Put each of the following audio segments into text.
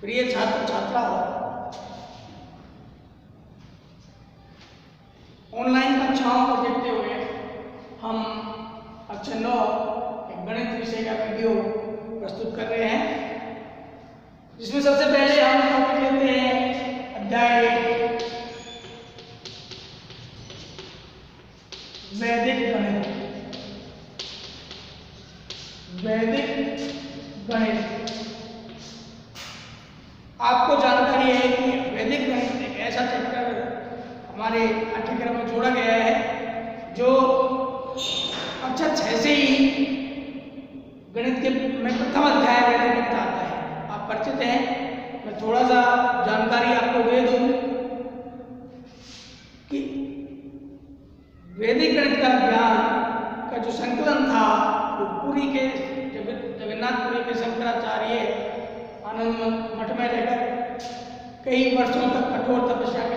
प्रिय छात्र छात्राओं, ऑनलाइन कक्षाओं को देखते हुए हम कक्षा 9 एक गणित विषय का वीडियो प्रस्तुत कर रहे हैं, जिसमें सबसे पहले हम टॉपिक लेते हैं अध्याय वैदिक गणित। वैदिक गणित आपको जानकारी है कि वैदिक गणित एक ऐसा चैप्टर हमारे पाठ्यक्रम में जोड़ा गया है जो कक्षा 6 से ही गणित के में प्रथम अध्याय वैदिक गणित आता है। आप परिचित हैं, मैं थोड़ा सा जानकारी आपको दे दूं कि वैदिक गणित का ज्ञान का जो संकलन था वो पुरी के जगन्नाथपुरी के शंकराचार्य आनंद मठ में रहकर कई वर्षों तक कठोर तपस्या के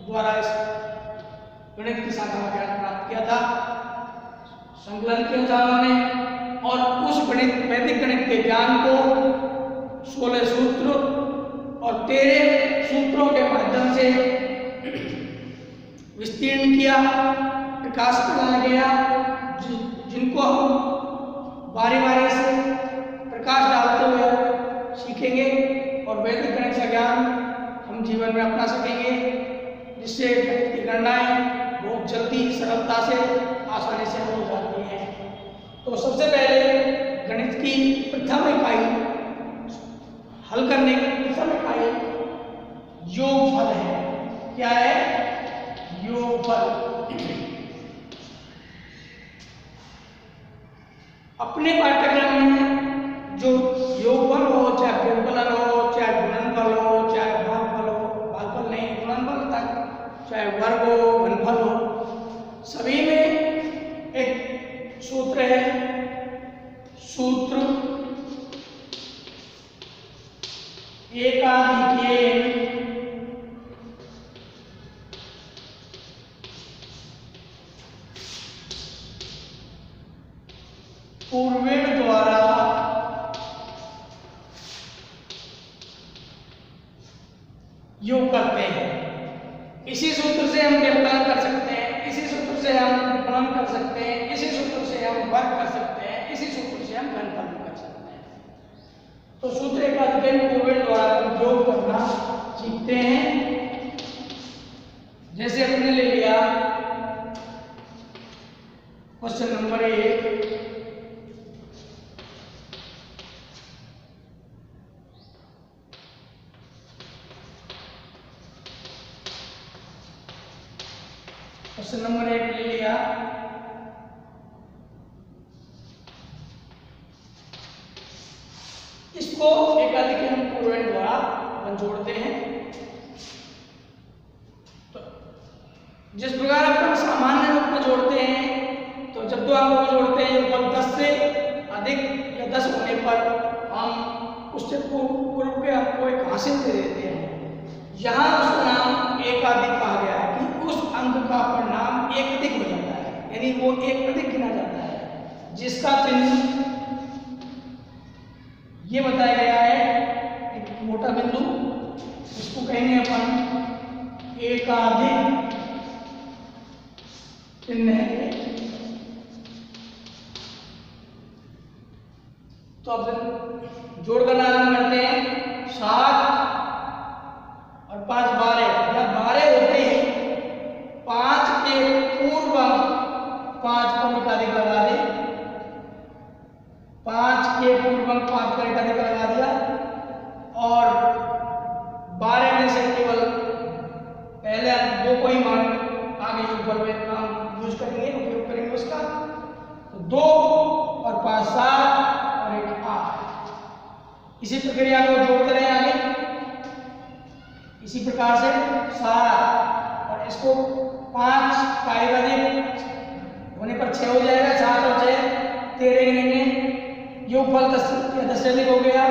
द्वारा इस गणित की शाखा का ज्ञान प्राप्त किया था, संकलन किया था उन्होंने, और उस वैदिक गणित के ज्ञान को 16 सूत्र और 13 सूत्रों के माध्यम से विस्तीर्ण किया, प्रकाश कराया गया, जिनको हम बारी बारी से प्रकाश डालते हुए सीखेंगे और वैदिक गणित का ज्ञान हम जीवन में अपना सकेंगे, जिससे गणित की गणनाएं बहुत जल्दी सरलता से आसानी से हो जाती हैं। तो सबसे पहले गणित की प्रथम इकाई हल करने की प्रथम इकाई योगफल है। क्या है? योगफल। अपने पाठ्यक्रम में जो योगफल हो, चाहे व्यवकलन हो, चाहे गुणनफल हो, चाहे भागफल हो, भागफल नहीं गुणनफल तक, चाहे वर्ग हो, घनफल हो, सभी में एक सूत्र है, सूत्र एकाधिकेन पूर्वेण द्वारा योग करते हैं। इसी सूत्र से हम व्यवकलन कर सकते हैं, इसी सूत्र से हम गुणन कर सकते हैं, इसी सूत्र से हम वर्ग कर सकते हैं, इसी सूत्र से हम घनफल कर सकते हैं। तो सूत्र एकाधिकेन पूर्वेण द्वारा हम योग करना सीखते हैं। जैसे हमने ले लिया क्वेश्चन नंबर 1, क्वेश्चन नंबर 1 ले लिया, इसको एकाधिकेन पूर्वेण द्वारा अपन जोड़ते हैं। तो जिस प्रकार अपन सामान्य रूप में जोड़ते हैं, तो जब दो अंकों को जोड़ते हैं योगफल 10 से अधिक या 10 होने पर हम उससे पूर्व के अंक को एक हासिल दे देते हैं। यहाँ उसका नाम एकाधिक कहा गया है कि उस अंक का परिणाम एक अधिक हो जाता है, यानी वो एक अधिक गिना जाता है, जिसका चिन्ह ये बताया गया है, एक मोटा बिंदु, इसको कहेंगे अपन एकाधिक चिन्ह है। तो अब जोड़ करना आरंभ करते हैं। 7 और 5 12, या 12 होते ही 5 के पूर्व 5 पर एकाधिक लगा दे, 5 के पूर्व 5 पर एकाधिक लगा दिया, और 12 में से केवल पहले 2 को ही मान आगे योगफल में हम यूज करेंगे, उपयोग करेंगे उसका। तो 2 और 5 7 और 1 8। इसी प्रक्रिया को जोड़ते रहे आगे, इसी प्रकार से 7 और इसको 5 का एकाधिक होने पर 6 हो जाएगा, 7 और 6 13 गिनेंगे, योगफल 10 से अधिक हो गया।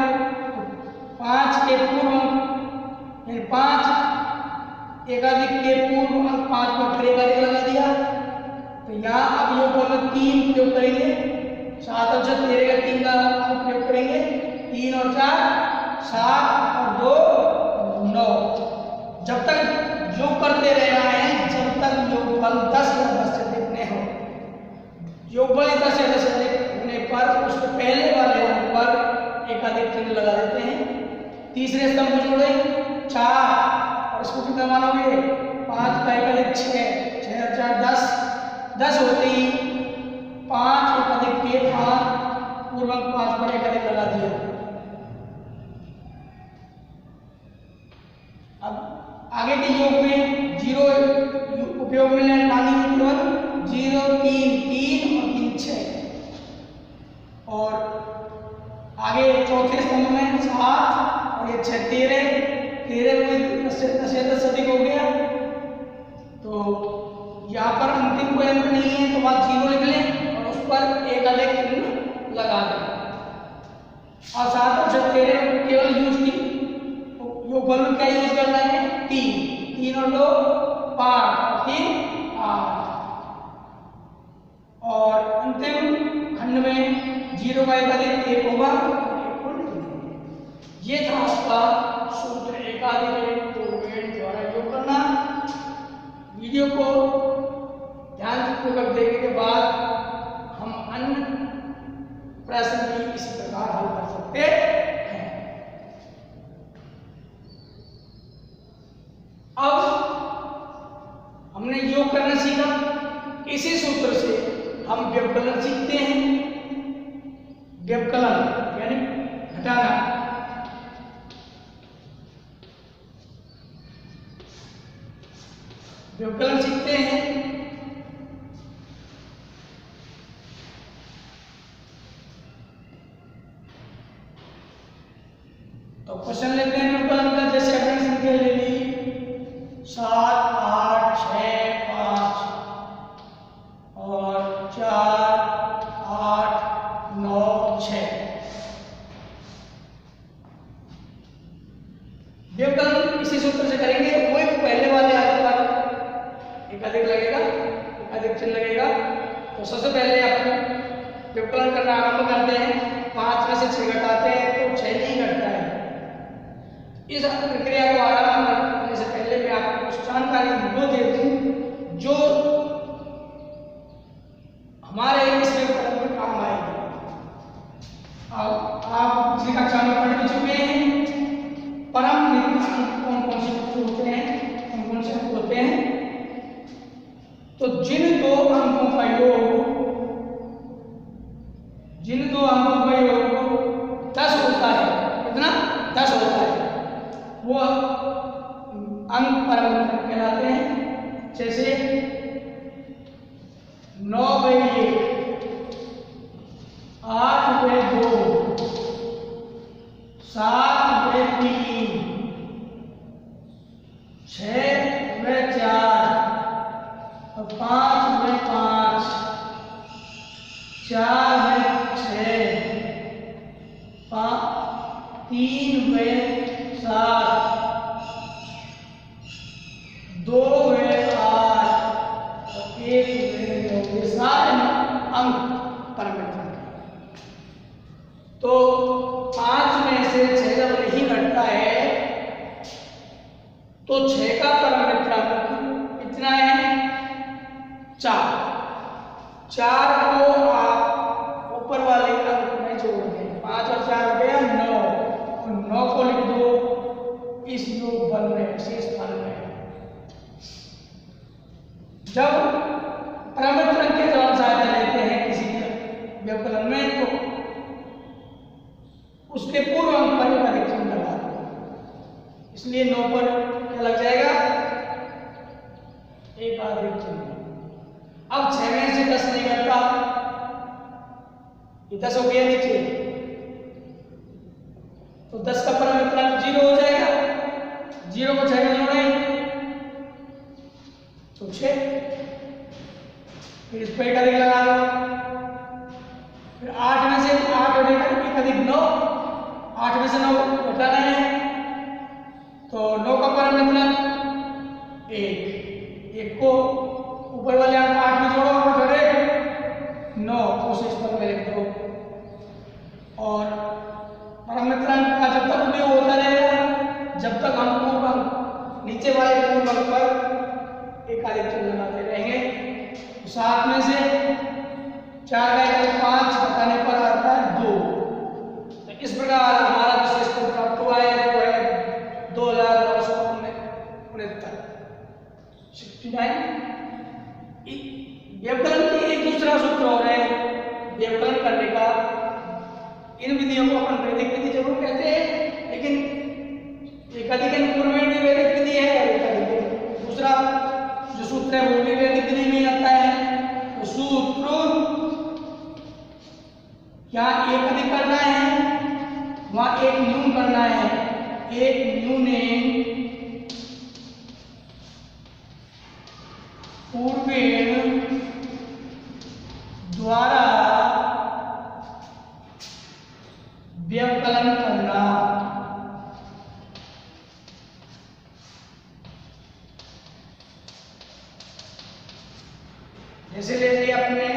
तो 5 के पूर्व अंक 5 एकाधिक के पूर्व अंक 5 पर फिर एकाधिक लगा दिया, तो यहाँ अब योगफल में 3 प्रयोग करेंगे, 7 और 6 13 का 3 का प्रयोग करेंगे, 3 और 4 7 करते रहना है जब तक योगफल 10 या 10 से अधिक न हो। योगफल 10 या 10 से अधिक होने पर उसके पहले वाले अंक पर एकाधिक चिन्ह लगा देते हैं। तीसरे स्तंभ को जोड़े 4 और इसको कितना मानोगे 5 का एकाधिक 6, 6 और 4 10, 10 होते ही 5 एकाधिक के 5 पूर्वक 5 पर एकाधिक लगा दिया। अब आगे के योग में 0 उपयोग में लानी है केवल 0 3 3 और 3 6 और आगे चौथे स्तंभ में 7 और ये 6 13 में 10 से 10 अधिक हो गया। तो यहाँ पर अंतिम कोई अंक नहीं है तो बात 0 लिख लें और उस पर एक अधिक चिन्ह लगा दें। और 7 और 6 13 केवल यूज की योगफल में क्या यूज करना है 3, 3 और 2 5, 3 8 और अंतिम खंड में 0 का एकाधिक 1 होगा। ये था आपका सूत्र एकाधिक पूर्वेण द्वारा योग करना। वीडियो को ध्यान से पूर्वक देखने के बाद हम अन्य प्रश्न भी इसी प्रकार हल कर सकते हैं। अब हमने योग करना सीखा, इसी सूत्र से हम व्यवकलन सीखते हैं। व्यवकलन यानी घटाना। व्यवकलन सीखते हैं। तो क्वेश्चन लेते हैं व्यवकलन का। जैसे अपनी संख्या ले ली 7 8 6 5 और 4 8 9 6। व्यवकलन इसी सूत्र से करेंगे। वही पहले वाले आगे पर एकाधिक लगेगा, एकाधिक चिन्ह लगेगा। तो सबसे पहले अपन व्यवकलन करना आरंभ करते हैं। 5 में से 6 घटाते हैं तो 6 नहीं घटता है। इस प्रक्रिया को आरंभ करने से पहले मैं आपको कुछ जानकारी वो दे दूं जो हमारे इस व्यवकलन में काम आएगी। आप पिछली कक्षा में पढ़ भी चुके हैं। परम मित्र कौन कौन से होते हैं, कौन कौन से होते हैं। तो जिन दो अंकों का योग 10 होता है, कितना 10 होता है, वो अंक परम मित्र कहलाते हैं। जैसे 9/1, 8/2, 7/3, 6/4 और 5/5, 4/6, 3/7, 2/8 और 1/9। ये सारे अंक परम मित्र हैं। तो 5 में से 6 जब नहीं घटता है तो 6 का परम मित्र अंक कितना है 4। 4 को आप ऊपर वाले अंक में जोड़ दें। 5 और 4 हो गया 9 और 9 को लिख दो इस योगफल में, शेष फल में। जब परम मित्र अंक के जब सहायता लेते हैं किसी व्यवकलन में तो उसके पूर्व अंक पर एकाधिक चिन्ह लगा दो। इसलिए 9 पर क्या लग जाएगा एकाधिक चिन्ह। अब 6 में से 10 नहीं घटता, ये 10 हो गया नीचे, तो 10 का परम मित्र अंक 0 हो जाएगा। 0 को 6 में जोड़ें तो 6, फिर इस पर एकाधिक लगा लो। फिर 8 में से 8 और एकाधिक 9, 8 में से 9 घटाना है तो 9 का परम मित्र 1 को ऊपर वाले अंक 8 में जोड़ो और फिर 9 को शेष पर में लिख दो। और परम मित्र अंक का जब तक उपयोग होता रहेगा जब तक हम पूर्व अंक नीचे वाले पूर्व अंक पर एक न्यूने पूर्वेण द्वारा व्यवकलन करना। जैसे ले लिया अपने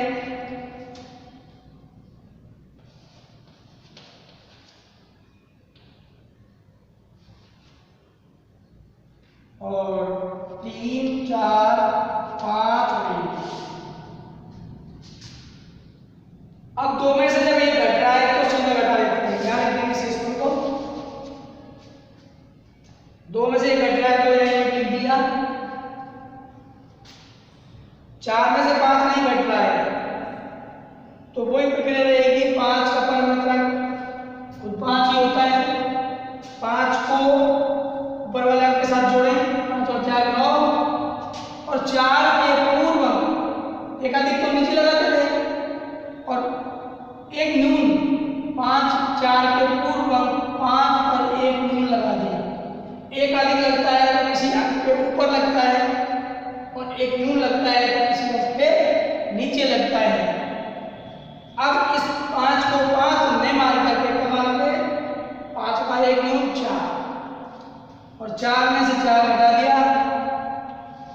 और 3, 4, 5 और 1। अब 2 में से जब एक घट रहा है तो शून्य घटा देते हैं। क्या लिख देंगे इस सूत्र को? 2 में से एक घट रहा है तो यह लिख दिया। 4 में से 5 नहीं घट रहा है तो वही प्रक्रिया रहेगी। 5 का परिवर्तन खुद 5 ही होता है। 5 को ऊपर वाले अंक के साथ जोड़ें, 5 और 4 9, और 4 के पूर्व एक अधिक तो नीचे लगाते थे और एक न्यून 5 4 के पूर्व 5 पर एक न्यून लगा दिया। एक अधिक लगता है तो किसी अंक के ऊपर लगता है और एक न्यून लगता है तो किसी अंक के नीचे लगता है। अब इस 5 को 5 नहीं मान करके क्या मानोगे? 5 का एक न्यून 4 और 4 में से 4 घटा दिया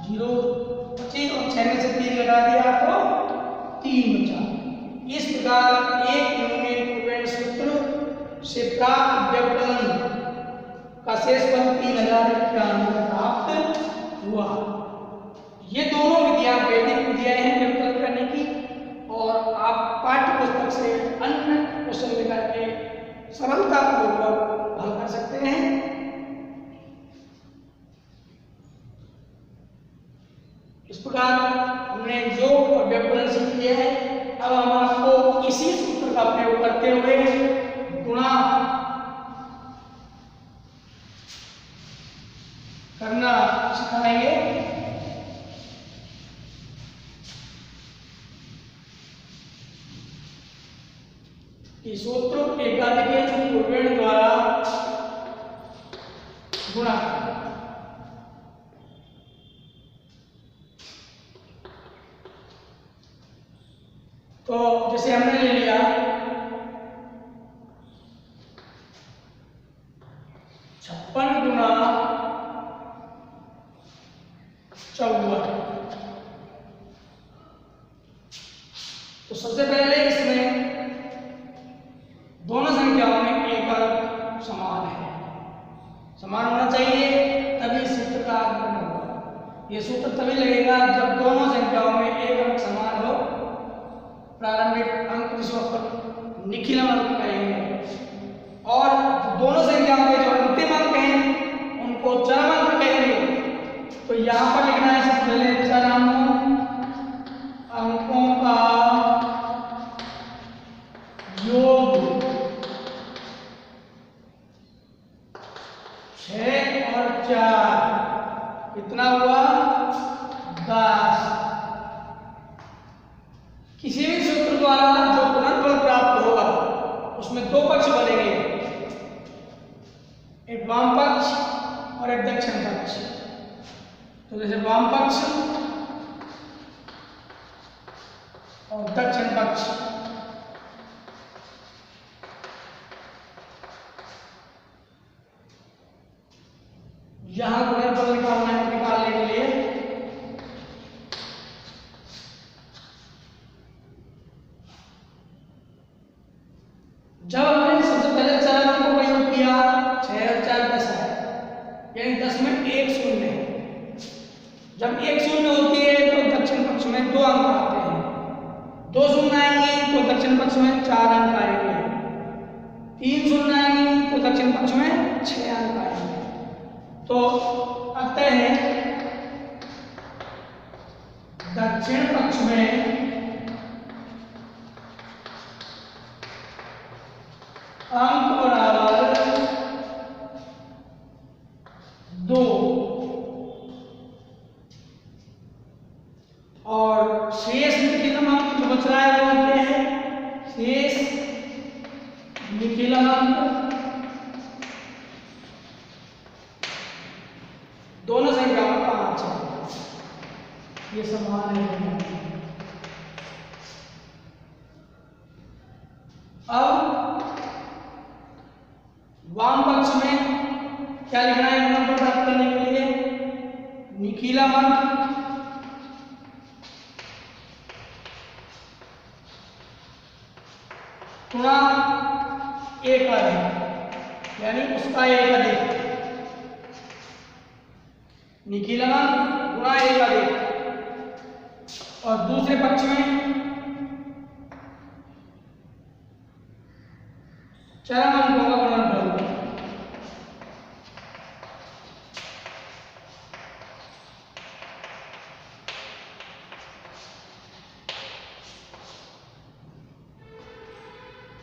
0 25 और 6 में से 3 घटा दिया तो 3 बचा। इस प्रकार एक यूनियन पूर्वेण सूत्र से प्राप्त व्यवकलन का शेष फल 3091 प्राप्त हुआ। ये दोनों विधियां वैदिक विधियां हैं व्यवकलन करने की, और आप पाठ्य पुस्तक से अन्य क्वेश्चन लेकर के सरलतापूर्वक हल कर सकते हैं। इस प्रकार हमने जो व्यवकलन सीख लिया है, अब हम आपको इसी सूत्र का प्रयोग करते हुए गुणा करना सिखाएंगे। कि सूत्र एकाधिक पूर्वेण द्वारा गुणा। तो जैसे हमने ले लिया 56 गुणा 54। तो सबसे पहले इसमें दोनों संख्याओं में एक अंक समान है, समान होना चाहिए तभी सूत्र का आगमन होगा। यह सूत्र तभी लगेगा जब दोनों संख्याओं में एक अंक समान हो। प्रारंभिक अंक जिसको अपन निखिलम अंक कहेंगे, और दोनों संख्याओं के जो अंतिम अंक हैं उनको चरम अंक कहेंगे। तो यहाँ पर लिखना है सबसे पहले चरम अंकों का योग 6 और 4 कितना हुआ? 10। किसी भी सूत्र द्वारा जो गुणनफल प्राप्त होगा उसमें 2 पक्ष बनेंगे, एक वाम पक्ष और एक दक्षिण पक्ष। तो जैसे वाम पक्ष और दक्षिण पक्ष, यहां गुणनफल निकालने के लिए जब हमने सबसे पहले चरम अंकों का योग किया 6 और 4 10 है, यानी 10 में एक शून्य है। जब एक शून्य होती है तो दक्षिण पक्ष में 2 अंक आते हैं। 2 शून्य आएंगे तो दक्षिण पक्ष में 4 अंक आएंगे। 3 शून्य आएंगे तो दक्षिण पक्ष में 6 अंक आएंगे। तो अतः दक्षिण पक्ष में अंक बराबर 2 और शेष निखिलम अंक जो बच रहा है वो होते हैं शेष निखिलम अंक दोनों संख्याओं में 5 है, ये समान है। अब वाम पक्ष में क्या लिखना है गुणनफल प्राप्त करने के लिए? निकीला अंक गुणा एक अधिक, यानी उसका एक अधिक, निकीला अंक गुणा एक अधिक। और दूसरे पक्ष में चरम अंकों का गुणनफल,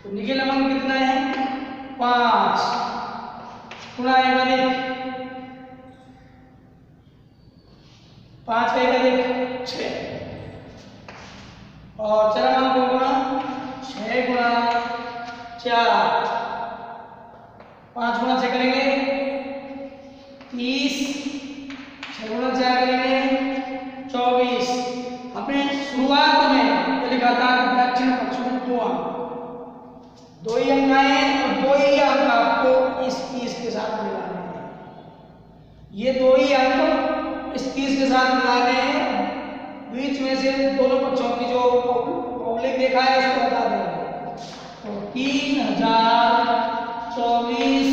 तो निकीला अंक कितना है? 5 गुणा एक अधिक, 5 का एक अधिक 6, और चरम अंक गुणा 6 गुणा 4, 5 गुणा 6 करेंगे 30, 6 गुणा 4 करेंगे 24। हमने शुरुआत में तो लिखा था कि दक्षिण पक्ष में 2 अंक, 2 ही अंक आए और 2 ही अंक आपको इस 30 के साथ मिलाने हैं। ये 2 ही अंक इस 30 के साथ मिलाने हैं, बीच में से दोनों पक्षों की जो पब्लिक देखा है उसको बता देंगे। तो 3024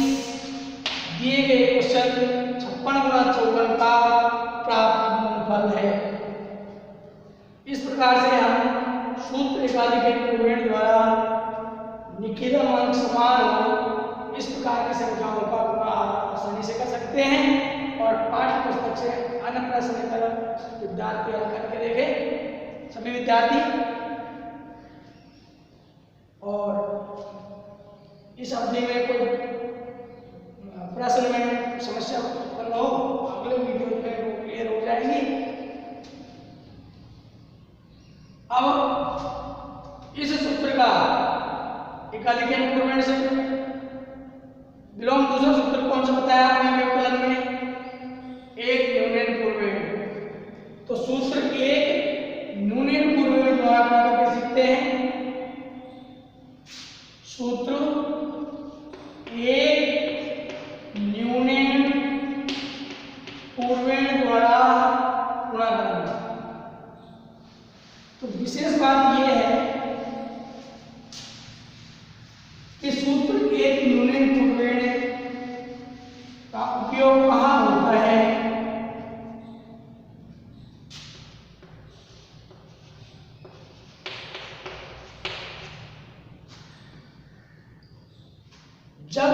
दिए गए क्वेश्चन 56 गुणा 54 का प्राप्त गुणनफल है। इस प्रकार से हम सूत्र एकाधिक इंप्रूवमेंट द्वारा निकीला अंक समान हो इस प्रकार की संख्याओं का गुणा आसानी से कर सकते हैं। और पाठ्य पुस्तक से अन्य प्रश्न लेकर विद्यार्थी हल करके देखें सभी विद्यार्थी। और इस अवधि में कोई प्रश्न में समस्या उत्पन्न हो अगले वीडियो में वो क्लियर हो जाएंगी। अब इस सूत्र का एकाधिक इंप्रूवमेंट से विलोम दूसरा सूत्र कौन सा बताया हमने व्यवकलन में? एक न्यूनन पूर्वेण। तो सूत्र एक न्यूनन पूर्वेण द्वारा प्राप्त कर सकते हैं। सूत्र एक न्यूनन पूर्वेण द्वारा गुणा करना। तो विशेष बात यह है कि सूत्र एक न्यूनन पूर्वेण का उपयोग कहाँ होता है? जब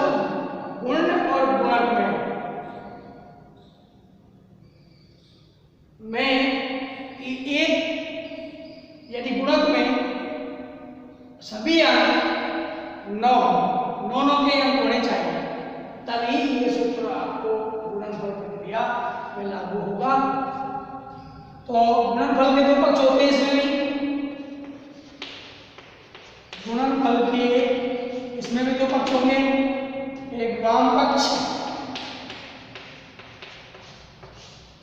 गुण और गुणक में एक यदि गुणक में सभी अंक 9 के अंक होने चाहिए तभी ये सूत्र आपको गुणनफल प्रक्रिया में लागू होगा। तो गुणनफल के 2 पक्ष होते हैं इसमें भी, गुणनफल के इसमें भी 2 पक्ष होंगे, एक वाम पक्ष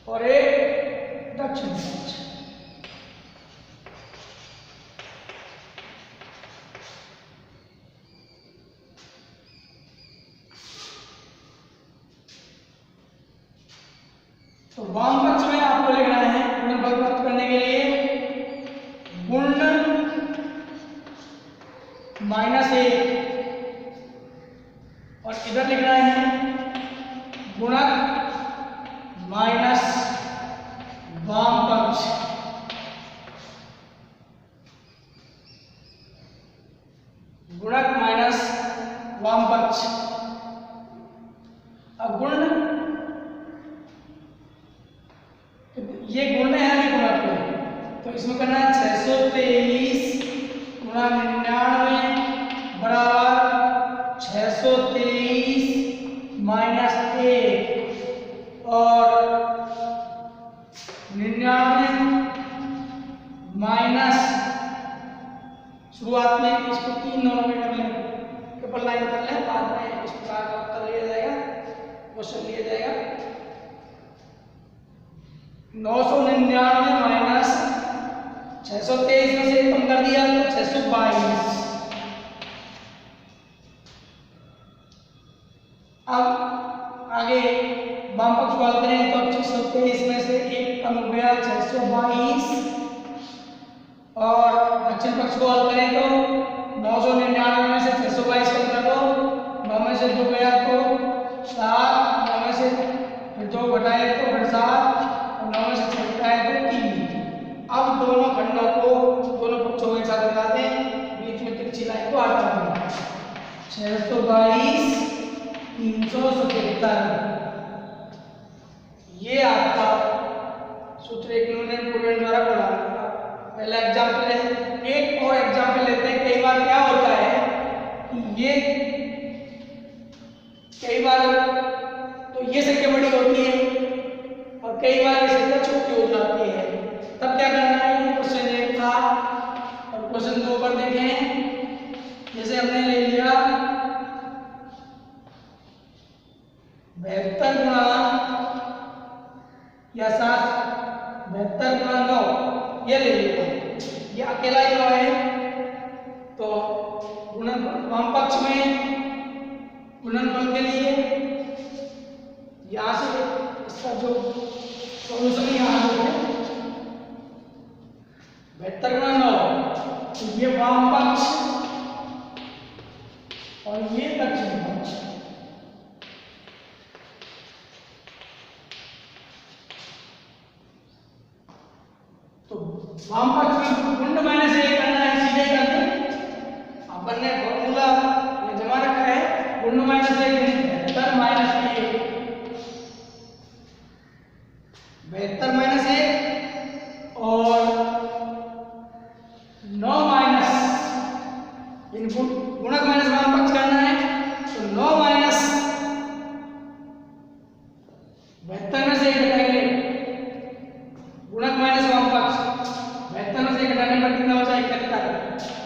और एक दक्षिण पक्ष। तो वाम पक्ष में आपको लिखना है गुणनफल प्राप्त करने के लिए गुण -1 और इधर लिखना है गुणक माइनस वाम पक्ष। गुणक माइनस वाम पक्ष। अब गुण ये गुण है या गुणक है, तो इसमें करना है 623 गुणा 99 बराबर 623 माइनस 1 और 99 माइनस, शुरुआत में इसको 3 नंबर में कर लें, ट्रिपल लाइन कर लें, बाद में इस प्रकार का उत्तर लिया जाएगा, क्वेश्चन लिया जाएगा। 999 माइनस 623 में से कम कर दिया तो 622। अब आगे वाम पक्ष वाल करें तो 623 में से 1 कम हो गया 622 और दक्षिण पक्ष को हल करें तो 999 में से 622 कम कर दो, 9 में से 2 गया तो 7, 9 में से 2 घटाए तो फिर 7 और 9 में से 6 घटाए तो 3। अब दोनों खंडों को दोनों पक्षों को एक साथ लगा दें, बीच में तिरछी लाइन को हटा दें। 622 377 ये आपका सूत्र एक न्यूनतम पूर्वेण द्वारा पढ़ा। पहला एग्जाम्पल है, एक और एग्जाम्पल लेते हैं। कई बार क्या होता है कि ये कई बार तो ये संख्या बड़ी होती है और कई बार ये संख्या छोटी हो जाती है, तब क्या करना है। क्वेश्चन 1 था और क्वेश्चन 2 पर देखें। जैसे हमने ले लिया 72 गुणा या 72 गुणा 9 ये ले लिया, ये अकेला ही 9 है। तो गुणनफल वाम पक्ष में गुणनफल के लिए यहाँ से इसका जो सॉल्यूशन यहाँ है 72 गुणा 9, तो ये वाम पक्ष और ये दक्षिण पक्ष। तो वाम पक्ष में गुण माइनस 1 करना है, सीधे करते अपन ने फॉर्मूला ये जमा रखा है। गुण माइनस 1 72 माइनस 1, 72 माइनस 1 और 9 माइनस इनपुट गुणक माइनस वाम पक्ष करना है। तो 9 माइनस 72 में से 1 घटाएंगे, गुणक माइनस वाम पक्ष 72 में से घटाने पर कितना बचा 71।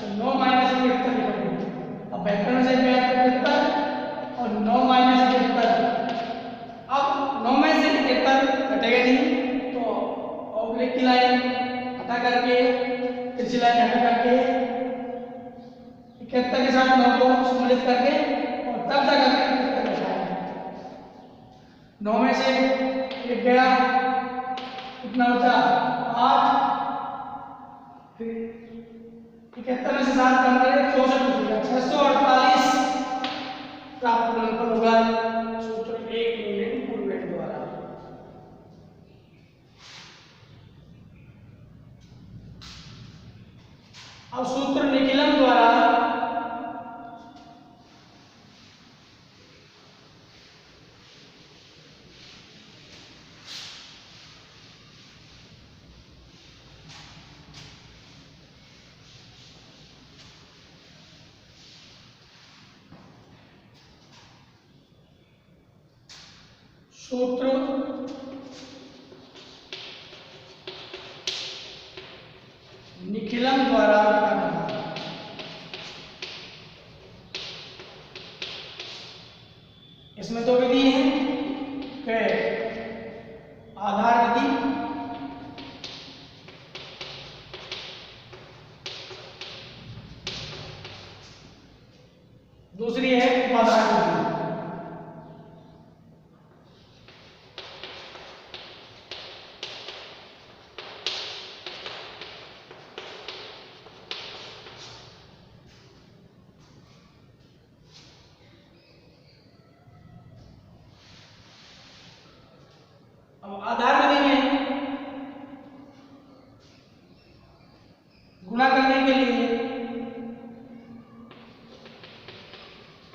तो 9 माइनस 71 लिखेंगे। अब 72 में से गया 71 और 9 माइनस 71। अब 9 में से 71 घटेगा नहीं तो ऑब्लिक की लाइन हटा करके तिरछी लाइन हटा करके 71 के साथ 9 को सम्मिलित करके और तब जा करके 71 घटाएंगे। 9 में से 1 गया, कितना बचा 8, फिर 71 में से 7 कम करें 64 बचेगा। 648 प्राप्त गुणनफल होगा सूत्र 1 न्यूनतम पूर्वेण द्वारा। अब सूत्र निखिलम द्वारा सूत्र निखिलम द्वारा इसमें 2 विधि है कि आधार विधि दूसरी है उपादान विधि। अब आधार विधि में गुणा करने के लिए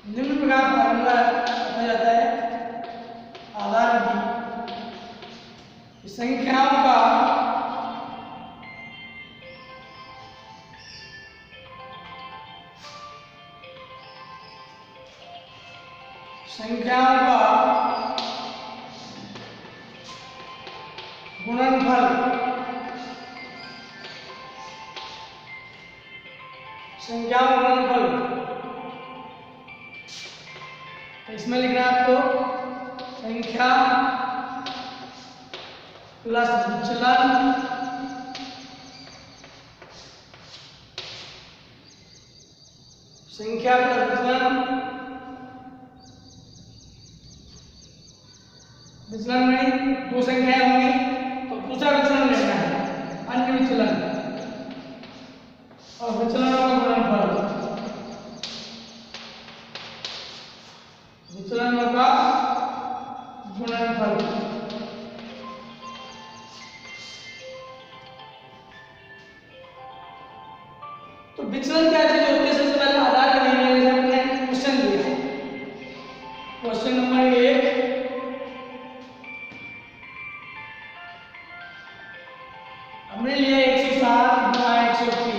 निम्न प्रकार फॉर्मूला रखा जाता है। आधार विधि संख्याओं का गुणनफल संख्याओं का गुणनफल, इसमें लिखना है आपको संख्या प्लस विचलन संख्या प्लस विचलन, विचलन में दो संख्याएं होंगी तो दूसरा विचलन लेना है, अन्य विचलन और विचलनों का गुणनफल, विचलनों का गुणनफल। तो विचलन क्या चीज होती है? सबसे पहले आधार का निर्णय हमने क्वेश्चन दिया, क्वेश्चन नंबर 1, हमने लिया 160 गुणा 103।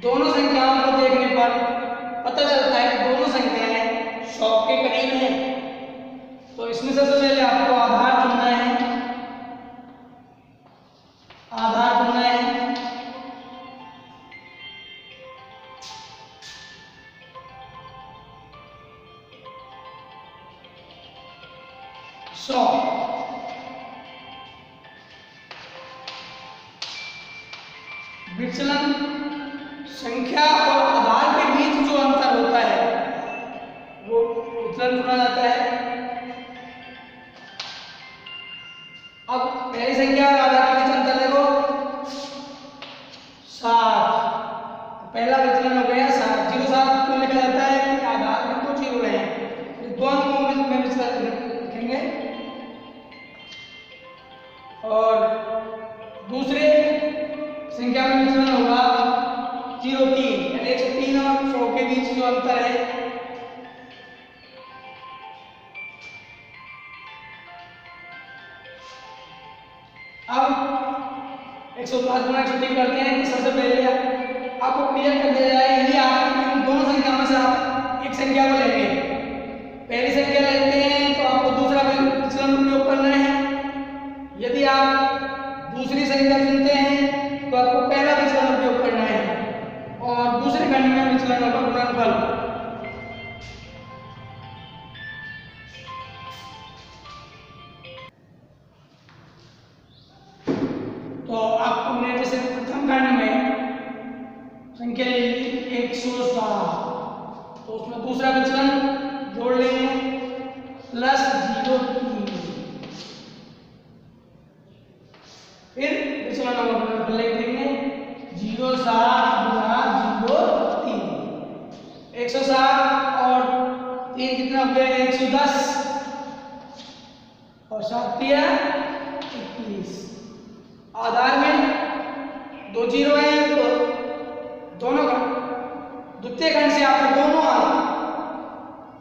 दोनों संख्याओं को देखने पर पता चलता है कि दोनों संख्याएं 100 के करीब हैं। तो इसमें सबसे पहले आपको आधार चुनना है, आधार चुनना है। विचलन संख्या और आधार के बीच जो अंतर होता है वो विचलन चुना जाता है। अब पहली संख्या और आधार के बीच अंतर देखो 7, पहला विचलन हो गया 7। 0.7 क्यों लिखा जाता है? कि आधार में दो जीरो है, दो अंकों में विचलन लिखेंगे। और दूसरे संख्या में विचलन होगा 0.3, यानी 103 और 100 के बीच जो अंतर है अब 105 गुना 103 करते हैं। कि सबसे पहले आपको क्लियर कर दिया जाए, यदि आप इन दोनों संख्या में से आप एक संख्या को लेंगे, पहली संख्या लेते हैं तो आपको दूसरा विचलन उपयोग करना है। यदि आप दूसरी संख्या चुनते हैं तो आपको पहला विचलन उपयोग करना है और दूसरे खंड में विचलनों का गुणनफल। तो आपने जैसे प्रथम खंड में संख्या ले ली 107, तो उसमें दूसरा विचलन जोड़ लेंगे प्लस 0.3, फिर विचलन का गुणनफल लिख देंगे 0.7 गुना 0.3। 107 और 3 कितना हो गया? 110 और 7 दिया 21। आधार में दो जीरो है तो दोनों का द्वितीय खंड से आपको दोनों अंक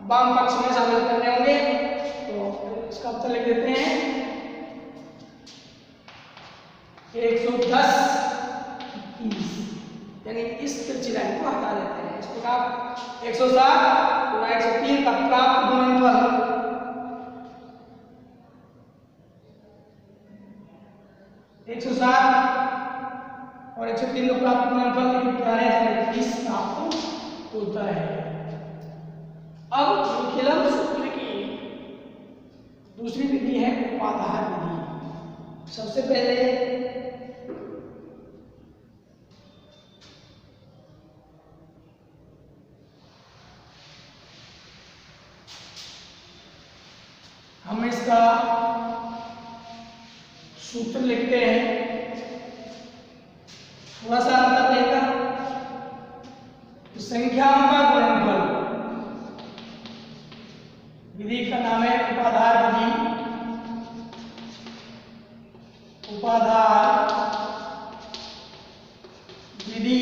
वाम पक्ष में शामिल करने होंगे। तो इसका उत्तर लिख देते हैं 110 21, यानी इस तिरछी लाइन को हटा देते हैं। इस प्रकार 107 गुणा 103 का प्राप्त गुणनफल 107 और 103 का प्राप्त गुणनफल 11 प्राप्त होता है। अब विकलन सूत्र की दूसरी विधि है उपाधार विधि। सबसे पहले हम इसका सूत्र लिखते हैं, थोड़ा सा अंतर रहेगा। संख्याओं का गुणनफल विधि का नाम है उपाधार विधि। उपाधार विधि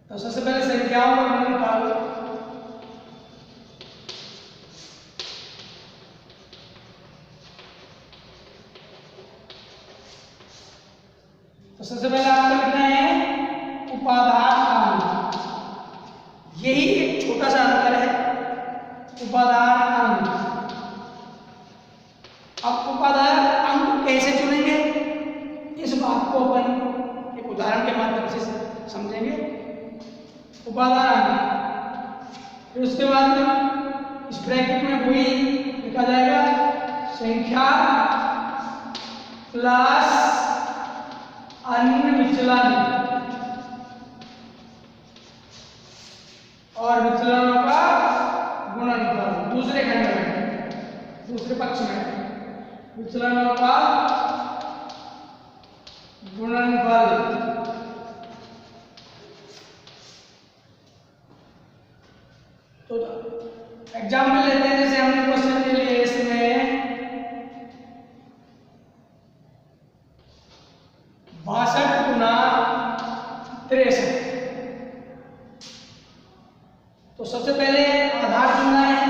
तो सबसे पहले संख्याओं का गुणनफल तो सबसे पहले आपको लिखना है उपादान अंक। यही एक छोटा सा अंतर है, उपादान अंक। अब उपादान अंक कैसे चुनेंगे इस बात को को अपन एक उदाहरण के माध्यम से समझेंगे। उपादान, फिर उसके बाद इस ब्रैकेट में वही लिखा जाएगा संख्या प्लस अन्य विचलन और विचलनों का गुणनफल। दूसरे खंड में, दूसरे पक्ष में विचलनों का गुणनफल। तो एग्जाम्पल लेते हैं, जैसे हमने क्वेश्चन के लिए इसमें 62 गुना 63। तो सबसे पहले आधार चुनना है।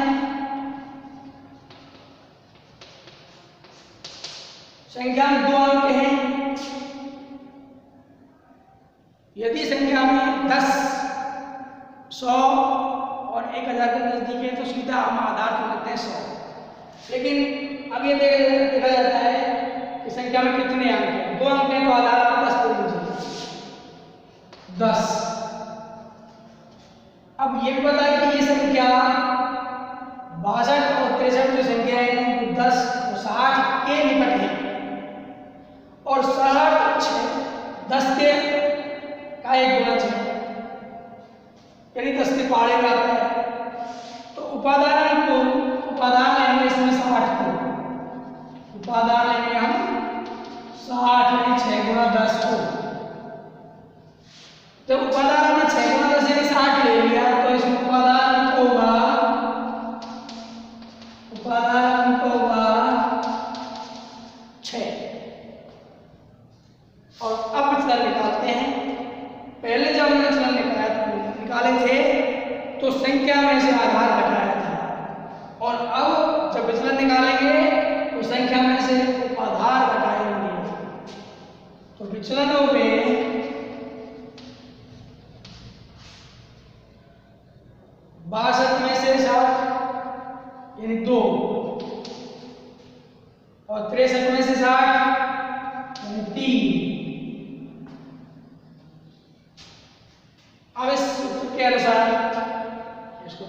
संख्या में 2 अंक हैं। यदि संख्या में 10, 100 और 1000 के नजदीक है तो सीधा हम आधार चुन लेते हैं 100। लेकिन अब ये देखा जाता है कि संख्या में कितने अंक हैं। 2 अंक हैं तो आधार आप 10 दे दीजिए, 10। अब ये पता है कि ये संख्या 62 और 63 जो संख्या है 10 और 60 के निकट है, और 60 10 के का एक गुणज है, यानी 10 के पहाड़े का आता है। तो उपादान लेंगे इसमें 60 को, उपादान लेंगे हम 60 यानी 6 गुना 10 को। जब उपादान हमने 6 गुना 10 यानी 60 ले लिया तो इसमें उपादान अंक होगा 6। और अब विचलन निकालते हैं। पहले जब हमने विचलन निकाले थे तो संख्या में से आधार घटाया था, और अब जब विचलन निकालेंगे तो संख्या में से आधार घटाएंगे। तो विचलनों में 62 में से 60 यानी 2, और 63 में से 60 यानी 3। अब इस सूत्र के अनुसार इसको